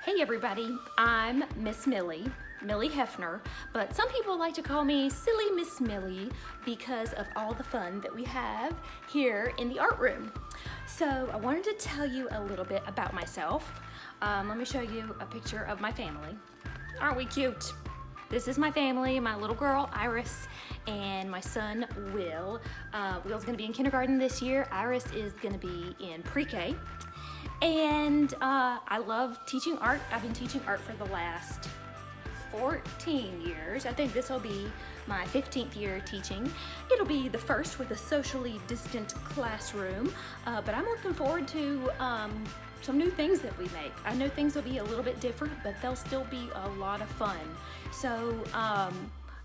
Hey everybody, I'm Miss Millie, Millie Hefner, but some people like to call me Silly Miss Millie because of all the fun that we have here in the art room. So I wanted to tell you a little bit about myself. Let me show you a picture of my family. Aren't we cute? This is my family, my little girl Iris and my son Will. Will's gonna be in kindergarten this year. Iris is gonna be in pre-K. And I love teaching art. I've been teaching art for the last 14 years. I think this will be my 15th year teaching. It'll be the first with a socially distant classroom, but I'm looking forward to some new things that we make. I know things will be a little bit different, but they'll still be a lot of fun. So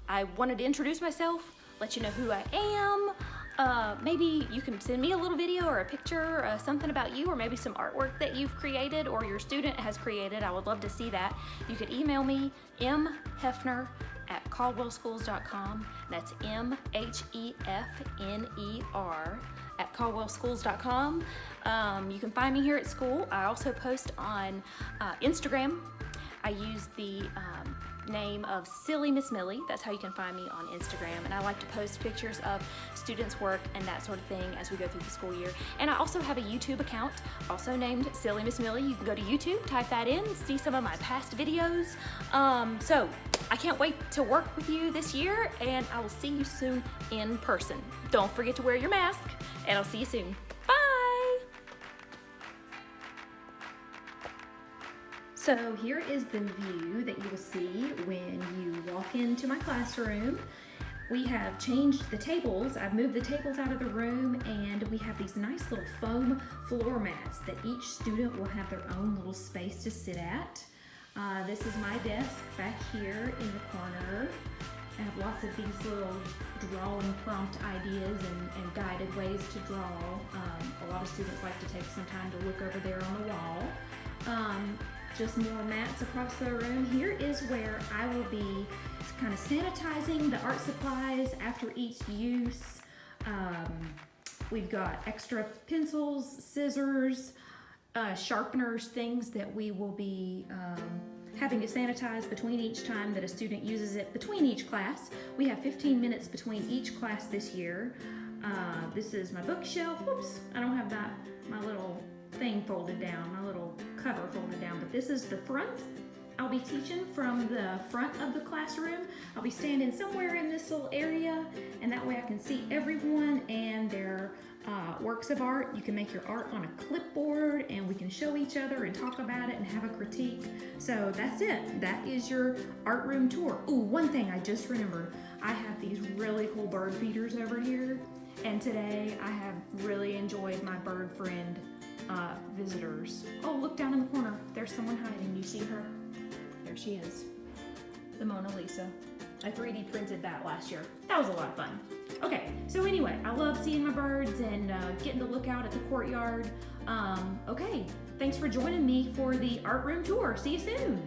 I wanted to introduce myself, let you know who I am. Maybe you can send me a little video or a picture, something about you, or maybe some artwork that you've created or your student has created. I would love to see that. You could email me, mhefner@caldwellschools.com. That's mhefner@caldwellschools.com. You can find me here at school. I also post on Instagram. I use the name of Silly Miss Millie. That's how you can find me on Instagram. And I like to post pictures of students' work and that sort of thing as we go through the school year. And I also have a YouTube account, also named Silly Miss Millie. You can go to YouTube, type that in, see some of my past videos. So I can't wait to work with you this year, and I will see you soon in person. Don't forget to wear your mask, and I'll see you soon. So here is the view that you will see when you walk into my classroom. We have changed the tables. I've moved the tables out of the room, and we have these nice little foam floor mats that each student will have their own little space to sit at. This is my desk back here in the corner. I have lots of these little drawing prompt ideas and guided ways to draw. A lot of students like to take some time to look over there on the wall. Just more mats across the room. Here is where I will be kind of sanitizing the art supplies after each use. We've got extra pencils, scissors, sharpeners, things that we will be having to sanitize between each time that a student uses it between each class. We have 15 minutes between each class this year. This is my bookshelf. Whoops, I don't have my little thing folded down, my little cover folded down, but this is the front. I'll be teaching from the front of the classroom. I'll be standing somewhere in this little area, and that way I can see everyone and their works of art. You can make your art on a clipboard, and we can show each other and talk about it and have a critique. So that's it. That is your art room tour. Ooh, one thing I just remembered. I have these really cool bird feeders over here, and today I have really enjoyed my bird friend visitors. Oh, look down in the corner. There's someone hiding. You see her? There she is. The Mona Lisa. I 3D printed that last year. That was a lot of fun. Okay, so anyway, I love seeing my birds and getting to look out at the courtyard. Okay, thanks for joining me for the art room tour. See you soon.